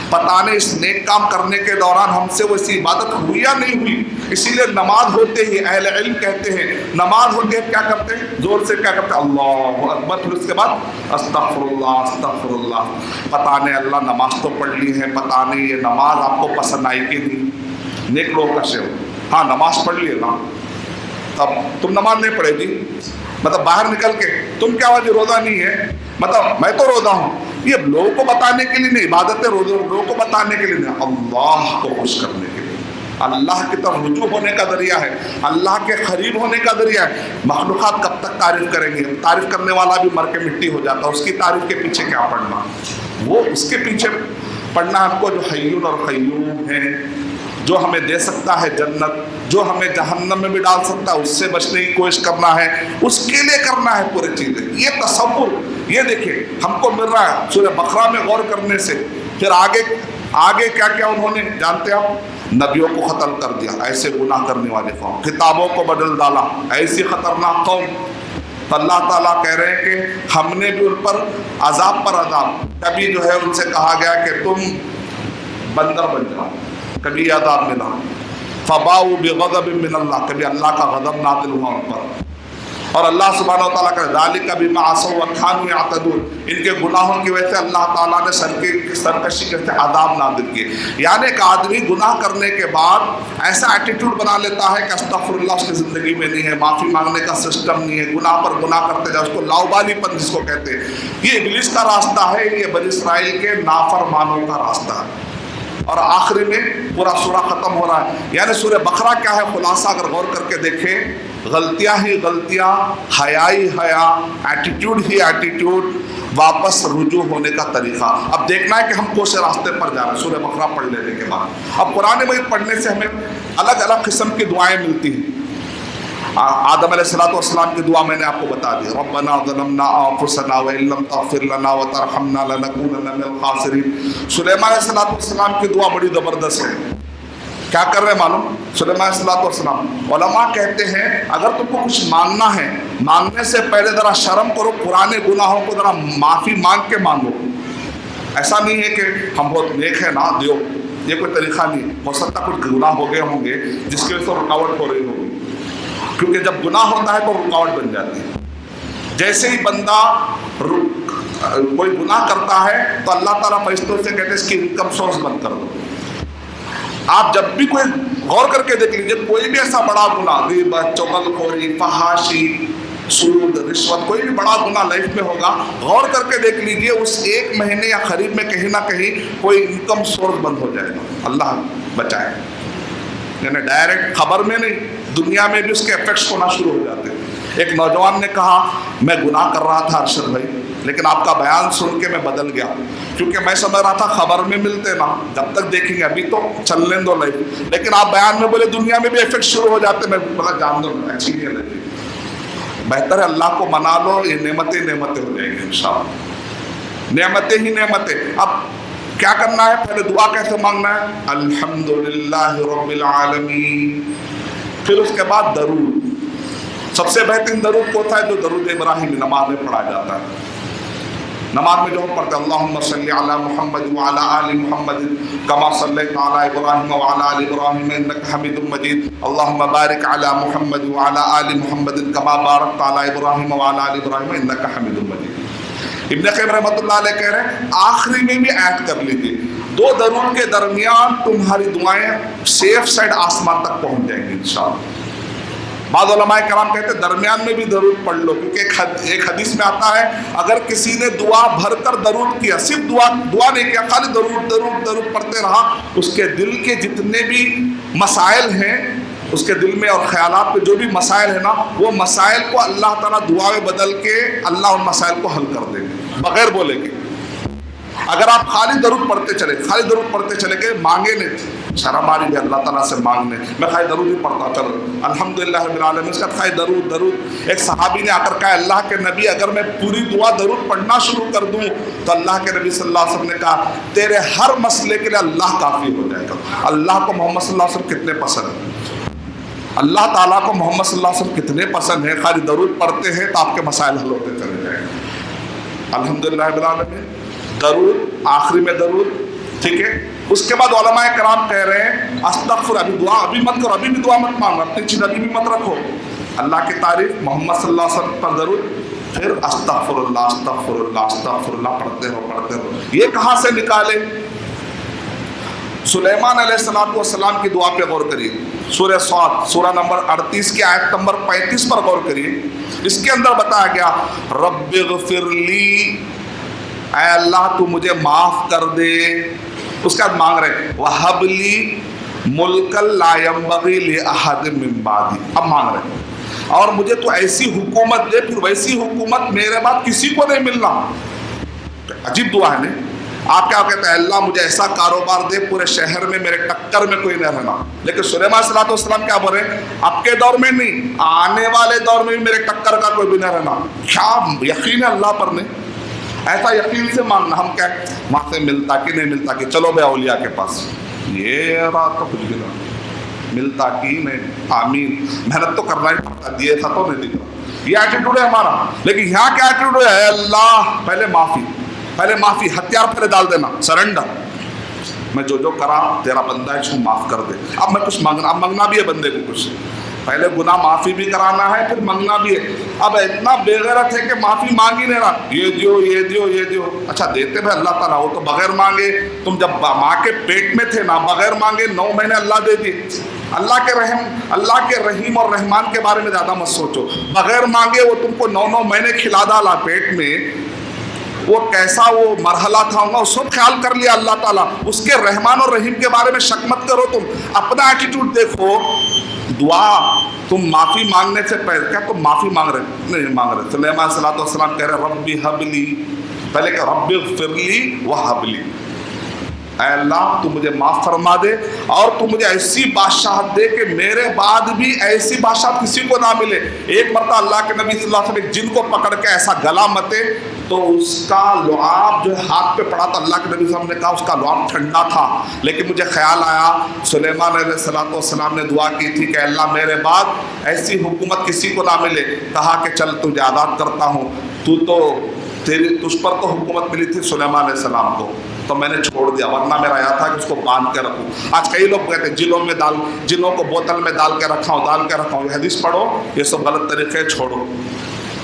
پتہ نہیں اس نیک کام کرنے کے دوران ہم سے ویسی عبادت ہوئی یا نہیں ہوئی. اسی لیے نماز ہوتے ہی اہل علم کہتے ہیں نماز ہوتے ہیں کیا کرتے ہیں, زور سے کیا کرتے ہیں اللہ اکبر, پھر اس کے بعد استغفر اللہ استغفر اللہ. پتہ نہیں اللہ نماز تو پڑھ لی ہے, پتہ نہیں یہ نماز آپ کو پسند آئی کہ نہیں. نیک لوگ کا شعر, ہاں نماز پڑھ لیے نا, اب تم نماز نہیں پڑھے گی مطلب باہر نکل کے تم کیا وجہ روزہ نہیں ہے, مطلب میں تو روزہ ہوں. یہ لوگوں کو بتانے کے لیے نہیں, عبادتیں لوگوں کو بتانے کے لیے نہیں, اللہ کو خوش کرنے کے لیے, اللہ کی طرف رجوع ہونے کا ذریعہ ہے, اللہ کے قریب ہونے کا ذریعہ ہے. مخلوقات کب تک تعریف کریں گے, تعریف کرنے والا بھی مر کے مٹی ہو جاتا ہے, اس کی تعریف کے پیچھے کیا پڑھنا, وہ اس کے پیچھے پڑھنا ہم کو جو حی اور قیوم ہے, جو ہمیں دے سکتا ہے جنت, جو ہمیں جہنم میں بھی ڈال سکتا ہے, اس سے بچنے کی کوشش کرنا ہے, اس کے لیے کرنا ہے پوری چیزیں. یہ تصور یہ دیکھیں ہم کو مل رہا ہے سورہ بقرہ میں غور کرنے سے. پھر آگے کیا کیا انہوں نے جانتے ہیں, نبیوں کو قتل کر دیا, ایسے گناہ کرنے والے قوم, کتابوں کو بدل ڈالا, ایسی خطرناک قوم. تو اللہ تعالیٰ کہہ رہے ہیں کہ ہم نے بھی ان پر عذاب پر عذاب. کبھی جو ہے ان سے کہا گیا کہ تم بندر بن جاؤ, کبھی عذاب ملا فباؤ بغضب من اللہ, کبھی اللہ کا غضب نازل ہوا ان پر. اور اللہ سبحانہ و تعالیٰ کا ذالک بما عصوا وکانوا یعتدون, ان کے گناہوں کی وجہ سے اللہ تعالیٰ نے سرکشی کے عذاب نازل کیے. یعنی ایک آدمی گناہ کرنے کے بعد ایسا ایٹیٹیوڈ بنا لیتا ہے کہ استغفر اللہ اس کی زندگی میں نہیں ہے, معافی مانگنے کا سسٹم نہیں ہے, گناہ پر گناہ کرتے جائے, اس کو لاؤبالی پن جس کو کہتے ہیں. یہ ابلیس کا راستہ ہے, یہ بنی اسرائیل کے نافرمانوں کا راستہ ہے. اور آخری میں پورا سورہ ختم ہو رہا ہے. یعنی سورہ بقرہ کیا ہے خلاصہ اگر غور کر کے دیکھیں, غلطیاں ہی غلطیاں, حیا ہی حیا, ایٹیٹیوڈ ہی ایٹیٹیوڈ, واپس رجوع ہونے کا طریقہ. اب دیکھنا ہے کہ ہم کون سے راستے پر جا رہے ہیں. سورہ بقرہ پڑھ لینے کے بعد اب قرآن مجید پڑھنے سے ہمیں الگ الگ قسم کی دعائیں ملتی ہیں. آدم علیہ السلام کی دعا میں نے آپ کو بتا دی, ربنا ظلمنا انفسنا وان لم تغفر لنا وترحمنا لنکونن من الخاسرین. سلیمان علیہ السلام کی دعا بڑی زبردست ہے. کیا کر رہے ہیں معلوم, سلیمان علیہ السلام علماء کہتے ہیں اگر تم کو کچھ مانگنا ہے, مانگنے سے پہلے ذرا شرم کرو, پرانے گناہوں کو ذرا معافی مانگ کے مانگو. ایسا نہیں ہے کہ ہم بہت نیک ہیں نا دیو, یہ کوئی طریقہ نہیں. ہو سکتا کچھ گناہ ہو گئے ہوں گے جس کی وجہ سے رکاوٹ ہو رہی ہوگی, کیونکہ جب گناہ ہوتا ہے تو رکاوٹ بن جاتی ہے. جیسے ہی بندہ کوئی گناہ کرتا ہے تو اللہ تعالیٰ فرشتوں سے کہتے ہیں اس کی انکم سورس بند کر دو. آپ جب بھی کوئی غور کر کے دیکھ لیجیے, کوئی بھی ایسا بڑا گناہ, غیبت, چغلخوری, فحاشی, سود, رشوت, کوئی بھی بڑا گناہ لائف میں ہوگا, غور کر کے دیکھ لیجیے اس ایک مہینے یا قریب میں کہیں نہ کہیں کوئی انکم سورس بند ہو جائے گا. اللہ بچائے. یعنی ڈائریکٹ خبر میں نہیں, دنیا میں بھی اس کے ایفیکٹس ہونا شروع ہو جاتے ہیں. ایک نوجوان نے کہا میں گناہ کر رہا تھا ارشد بھائی, لیکن آپ کا بیان سن کے میں بدل گیا, کیونکہ میں سمجھ رہا تھا خبر میں ملتے نا, جب تک دیکھیں گے, ابھی تو چلنے دو لائف. لیکن آپ بیان میں بولے دنیا میں بھی ایفیکٹ شروع ہو جاتے, میں بولا جان دو اچھی نہیں لگی. بہتر ہے اللہ کو منا لو, یہ نعمتیں نعمتیں ہو جائیں گی انشاءاللہ, نعمتیں ہی نعمتیں. اب کیا کرنا ہے, پہلے دعا کیسے مانگنا ہے, الحمدللہ رب العالمین پھر اس کے بعد درود. سب سے بہترین درود کو ہوتا ہے جو درود ابراہیمی نماز میں پڑھا جاتا ہے. نماز میں جو ہم پڑھتے ہیں اللہم صلی علی محمد وعلی آل محمد کما صلیت علی ابراہیم وعلی آل ابراہیم انک حمید مجید اللہم بارک علی محمد وعلی آل محمد کما بارکت علی ابراہیم وعلی آل ابراہیم انک حمید مجید. ابن قیم رحمۃ اللہ علیہ کہہ رہے ہیں آخری میں بھی ایڈ کر لیجیے. 2 درود کے درمیان تمہاری دعائیں سیف سائڈ آسمان تک پہنچ جائیں گی انشاءاللہ. بعض علماء کرام کہتے ہیں درمیان میں بھی درود پڑھ لو، کیونکہ ایک حدیث میں آتا ہے اگر کسی نے دعا بھر کر درود کیا، صرف دعا نہیں کیا، خالی درود پڑھتے رہا، اس کے دل کے جتنے بھی مسائل ہیں، اس کے دل میں اور خیالات پہ جو بھی مسائل ہیں نا، وہ مسائل کو اللہ تعالیٰ دعا میں بدل کے اللہ ان مسائل کو حل کر دیں گے بغیر بولے کے. اگر آپ خالی درود پڑھتے چلے گئے، مانگے نہیں، شرم آ رہی ہے اللہ تعالیٰ سے مانگنے، میں خالی درود ہی پڑھتا چلو الحمدللہ رب العالمین، اس کا خالی درود. ایک صحابی نے آ کر کہا اللہ کے نبی اگر میں پوری دعا درود پڑھنا شروع کر دوں تو اللہ کے نبی صلی اللہ علیہ وسلم نے کہا تیرے ہر مسئلے کے لیے اللہ کافی ہو جائے گا. اللہ کو محمد صلی اللہ علیہ وسلم کتنے پسند ہیں، اللہ تعالیٰ کو محمد صلی اللہ علیہ وسلم کتنے پسند ہیں. خالی درود پڑھتے ہیں تو آپ کے مسائل حل ہوتے چلے جائیں گے. الحمدللہ رب العالمین. درود آخری میں درود، ٹھیک ہے. اس کے بعد علماء کرام کہہ رہے ہیں استغفر، ابھی دعا ابھی مت کرو، ابھی بھی دعا مت مانگو، اپنی چیز ابھی بھی مت رکھو. اللہ کی تعریف، محمد صلی اللہ علیہ وسلم پر درود، پھر استغفر اللہ پڑھتے رہو. یہ کہاں سے نکالے؟ سلیمان علیہ السلام کی دعا پہ غور کریے. سورہ صاد سورہ نمبر 38 کی آیت نمبر 35 پر غور کریے. اس کے اندر بتایا گیا رب اغفر لی، اے اللہ تو مجھے معاف کر دے. اس کے بعد مانگ رہے وَهَبْ لِي مُلْكًا لَا يَنبَغِي لِأَحَدٍ مِّن بَعْدِي. اب مانگ رہے اور مجھے تو ایسی حکومت دے، پھر ویسی حکومت میرے بعد کسی کو نہیں ملنا. عجیب دعا ہے نہیں؟ آپ کیا کہتے ہیں اللہ مجھے ایسا کاروبار دے پورے شہر میں میرے ٹکر میں کوئی نہ رہنا. لیکن سلیمان صلی اللہ علیہ وسلم کیا بول رہے ہیں اب کے دور میں نہیں، آنے والے دور میں بھی میرے ٹکر کا کوئی بھی نہ رہنا. کیا یقین ہے اللہ پر نہیں؟ ایسا یقین سے ماننا. ہم کیا وہاں سے ملتا کہ نہیں ملتا کہ چلو بھائی اولیاء کے پاس، یہ رات تو کچھ بھی نہ ملتا کہ نہیں، آمین، محنت تو کرنا ہی پڑتا، دیے تھا تو نہیں دکھ رہا. یہ ایٹیٹیوڈ ہے ہمارا. لیکن یہاں کیا ایٹیٹیوڈ ہے؟ اللہ پہلے معافی، ہتھیار پہلے ڈال دینا، سرنڈر. میں جو کرا تیرا بندہ ہے، معاف کر دے. اب میں کچھ مانگنا، اب منگنا بھی ہے بندے کو کچھ. پہلے گناہ معافی بھی کرانا ہے، پھر منگنا بھی ہے. اب اتنا بے غیرت ہے کہ معافی مانگ ہی نہیں رہا، یہ دیو. اچھا دیتے بھائی اللہ تعالیٰ، وہ تو بغیر مانگے، تم جب ماں کے پیٹ میں تھے نا، بغیر مانگے 9 مہینے اللہ دے دیے. اللہ کے رحیم اور رحمان کے بارے میں زیادہ مت سوچو. بغیر مانگے وہ تم کو 9 مہینے کھلا ڈالا پیٹ میں. وہ کیسا وہ مرحلہ تھا ہوگا اس وقت خیال کر لیا اللہ تعالیٰ. اس کے رحمان اور رحیم کے بارے میں شک مت کرو. تم اپنا ایٹیٹیوڈ دیکھو. دعا تم معافی مانگنے سے پہلے کیا تم معافی مانگ رہے؟ سلیمان صلی اللہ علیہ وسلم کہہ رہے ربی حب لی، پہلے کہ رب اغفر لی وہب لی، اے اللہ تو مجھے معاف فرما دے اور تو مجھے ایسی بادشاہت دے کہ میرے بعد بھی ایسی بادشاہت کسی کو نہ ملے. ایک مرتبہ اللہ کے نبی صلی اللہ علیہ وسلم جن کو پکڑ کے ایسا گلا متے تو اس کا لعاب جو ہاتھ پہ پڑا تھا، اللہ کے نبی صلی اللہ علیہ وسلم نے کہا اس کا لعاب ٹھنڈا تھا. لیکن مجھے خیال آیا سلیمان علیہ السلام نے دعا کی تھی کہ اللہ میرے بعد ایسی حکومت کسی کو نہ ملے. کہا کہ چل تجھے آزاد کرتا ہوں، تجھ پر تو حکومت ملی تھی سلیمان علیہ السلام کو، تو میں نے چھوڑ دیا، ورنہ میرا آیا تھا کہ اس کو باندھ کے رکھوں. آج کئی لوگ کہتے ہیں جنوں کو بوتل میں ڈال کے رکھا ہوں. یہ حدیث پڑھو، یہ سب غلط طریقے چھوڑو.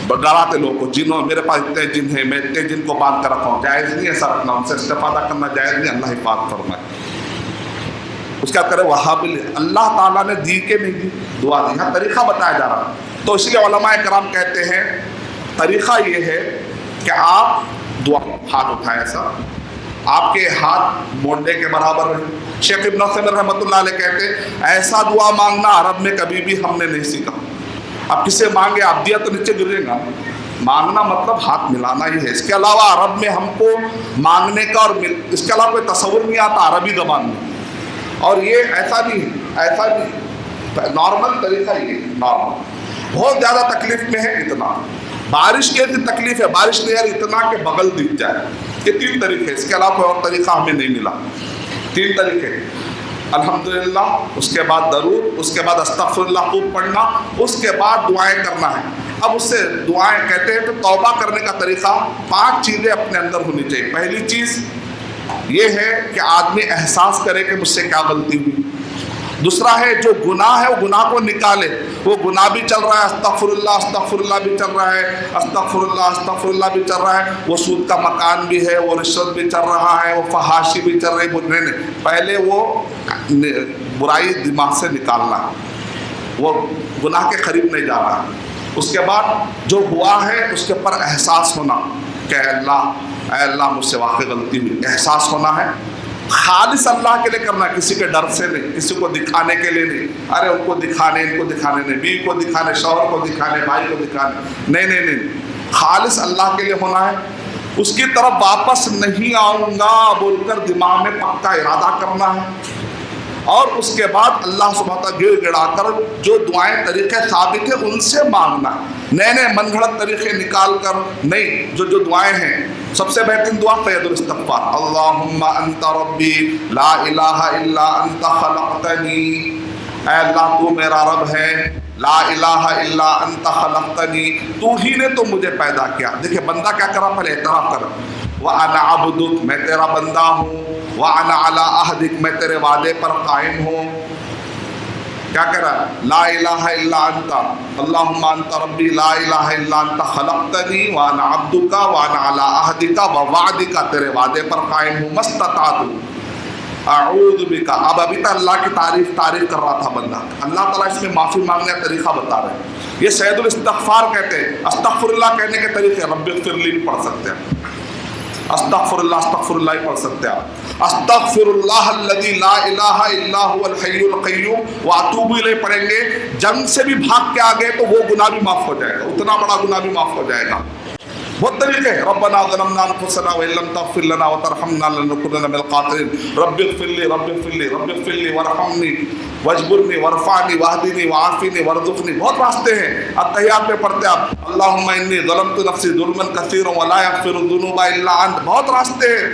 ڈراتے لوگ کو جنوں میرے پاس اتنے جن ہیں، میں اتنے جن کو باندھ کر رکھا ہوں. جائز نہیں ایسا رکھنا، ان سے استفادہ کرنا جائز نہیں. اللہ حفاظت فرمائے. اس کا کرے وہاب اللہ تعالیٰ نے دی کہ نہیں دی، دعا دی. ہاں طریقہ بتایا جا رہا. تو اس لیے علماء کرام کہتے ہیں طریقہ یہ ہے کہ آپ دعا ہاتھ اٹھائیں، ایسا آپ کے ہاتھ مونڈے کے برابر رہیں. شیخ ابن عثیمین رحمۃ اللہ علیہ کہتے ہیں ایسا دعا مانگنا عرب میں کبھی بھی ہم نے نہیں سیکھا. آپ کس سے مانگے، آپ دیا تو نیچے گرے گا. مانگنا مطلب ہاتھ ملانا ہی ہے. اس کے علاوہ عرب میں ہم کو مانگنے کا اور اس کے علاوہ کوئی تصور نہیں آتا عربی زبان میں. اور یہ ایسا بھی نارمل طریقہ یہ نارمل. بہت زیادہ تکلیف میں ہے اتنا، بارش کے بھی تکلیف ہے، بارش نہیں ہے اتنا کہ بغل دکھ جائے. یہ 3 طریقے، اس کے علاوہ کوئی اور طریقہ ہمیں نہیں ملا. 3 طریقے. الحمدللہ، اس کے بعد درود، اس کے بعد استغفراللہ خوب پڑھنا، اس کے بعد دعائیں کرنا ہے۔ اب اس سے دعائیں کہتے ہیں تو توبہ کرنے کا طریقہ 5 چیزیں اپنے اندر ہونی چاہیے۔ پہلی چیز یہ ہے کہ آدمی احساس کرے کہ مجھ سے کیا غلطی ہوئی۔ دوسرا ہے جو گناہ ہے وہ گناہ کو نکالے، وہ گناہ بھی چل رہا ہے استغفراللہ بھی چل رہا ہے، استغفراللہ بھی چل رہا ہے، وہ سود کا مکان بھی ہے، وہ رشوت بھی چل رہا ہے، وہ فحاشی بھی چل رہی ہے۔ پہلے وہ برائی دماغ سے نکالنا، وہ گناہ کے قریب نہیں جا رہا۔ اس کے بعد جو ہوا ہے اس کے اوپر احساس ہونا کہ اے اللہ مجھ سے واقعی غلطی ہوئی، احساس ہونا ہے۔ خالص اللہ کے لیے کرنا، کسی کے ڈر سے نہیں، کسی کو دکھانے کے لیے نہیں، ارے ان کو دکھانے نہیں، بیوی کو دکھانے، شوہر کو دکھانے، بھائی کو دکھانے، نہیں، خالص اللہ کے لیے ہونا ہے۔ اس کی طرف واپس نہیں آؤں گا بول کر دماغ میں پکا ارادہ کرنا ہے، اور اس کے بعد اللہ سبحانہ تعالیٰ گڑ گڑا کر جو دعائیں طریقے ثابت ہیں ان سے مانگنا، نئے من گھڑت طریقے نکال کر نہیں۔ جو دعائیں ہیں، سب سے بہترین دعا سید الاستغفار، اللہم انت ربی لا الہ الا انت خلقتنی، اے اللہ تو میرا رب ہے، لا الہ الا انت خلقتنی، تو ہی نے تو مجھے پیدا کیا۔ دیکھیں بندہ کیا کرا، پہلے اعتراف کرا، وَأَنَا عَبْدُكَ، میں تیرا بندہ ہوں، وَأَنَا عَلَىٰ عَهْدِكَ، میں تیرے وعدے پر قائم ہوں۔ کیا کہہ رہا ہے؟ لا الہ الا انت، اللہم انت ربی لا الہ الا انت خلقتنی وانا عبدک وانا علی عہدک ووعدک، تیرے وعدے پر قائم ہوں، مستطعت اعوذ بک۔ اب ابھی تک اللہ کی تعریف کر رہا تھا بندہ، اللہ تعالیٰ اس میں معافی مانگنے کا طریقہ بتا رہے ہیں۔ یہ سید الاستغفار کہتے ہیں، استغفر اللہ کہنے کے طریقے، رب اغفر لی بھی پڑھ سکتے ہیں، استغفر اللہ ہی پڑھ سکتے ہیں آپ، استغفر اللہ الذی لا الہ الا هو الحی القیوم واتوب الیہ پڑھیں گے، جنگ سے بھی بھاگ کے آگے تو وہ گناہ بھی معاف ہو جائے گا، اتنا بڑا گناہ بھی معاف ہو جائے گا۔ بہت طریقے ہیں، ربنا ظلمنا انفسنا وان لم تغفر لنا وترحمنا لنکونن من الخاسرین، رب اغفر لی وارحمنی واجبرنی وارفعنی واہدنی وعافنی وارزقنی۔ بہت راستے ہیں، التحیات میں پڑھتے آپ اللہم انی ظلمت نفسی ظلما کثیرا ولا یغفر الذنوب الا انت۔ بہت راستے ہیں،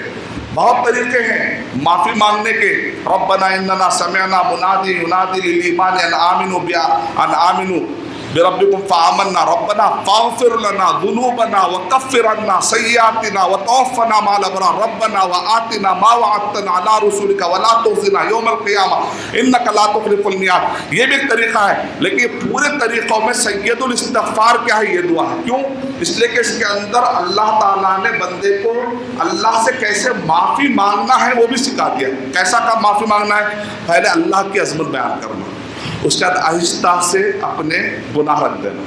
بہت طریقے ہیں معافی مانگنے کے۔ ربنا اننا سمعنا منادی ینادی للایمان ان آمنوا بربکم فآمنا ربنا فاغفر لنا ذنوبنا وکفر عنا سیئاتنا وتوفنا مع الابرار ربنا وآتنا ما وعدتنا على رسلك ولا تخزنا یوم القیامہ انک لا تخلف المیعاد۔ یہ بھی ایک طریقہ ہے، لیکن پورے طریقوں میں سید الاستغفار کیا ہے، یہ دعا ہے۔ کیوں؟ اس لیے کہ اس کے اندر اللہ تعالیٰ نے بندے کو اللہ سے کیسے معافی مانگنا ہے وہ بھی سکھا دیا۔ کیسا کا معافی مانگنا ہے؟ پہلے اللہ کی عظمت بیان کرنا، اس کے بعد آہستہ سے اپنے گناہ رکھ دینا۔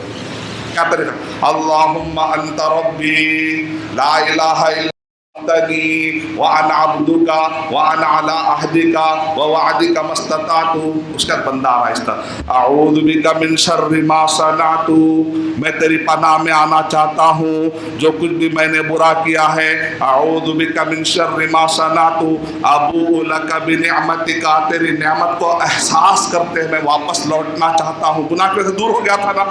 کیا طریقہ؟ اللہم انت ربی لا الہ الا انت وانا عبدک وانا علی عہدک ووعدک ما استطعت۔ اس کے بعد بندہ آہستہ، اعوذ بک من شر ما صنعت، میں تیری پناہ میں آنا چاہتا ہوں جو کچھ بھی میں نے برا کیا ہے۔ اعوذ بک من شر ما صنعت ابوء لک بنعمتک، تیری نعمت کو احساس کرتے میں واپس لوٹنا چاہتا ہوں، گناہ سے دور ہو گیا تھا نا۔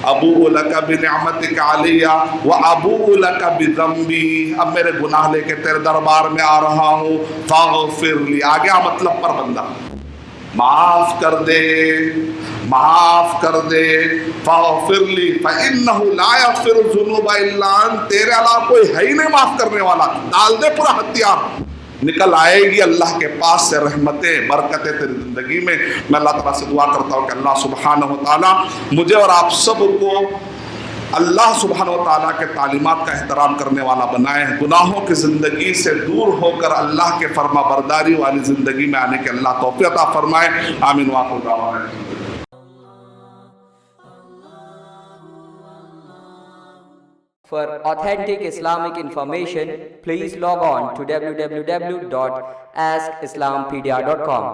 ابوء لک بنعمتک علی وابوء لک بذنبی، اب میرے گناہ لے کے تیرے دربار میں آ رہا ہوں، فاغفر لی، آ گیا مطلب پر بندہ، معاف کر دے، فاغفر لی فانہ لا یغفر الذنوب الا انت، تیرے علاوہ کوئی ہے ہی نہیں معاف کرنے والا۔ ڈال دے پورا ہتھیار، نکل آئے گی اللہ کے پاس سے رحمتیں، برکتیں تیری زندگی میں۔ میں اللہ تعالیٰ سے دعا کرتا ہوں کہ اللہ سبحانہ و تعالیٰ مجھے اور آپ سب کو اللہ سبحانہ و تعالیٰ کے تعلیمات کا احترام کرنے والا بنائے، گناہوں کی زندگی سے دور ہو کر اللہ کے فرما برداری والی زندگی میں آنے کے اللہ توفیق عطا فرمائے۔ آمین وآخر دعوانا۔ For authentic Islamic information, please log on to www.askislampedia.com.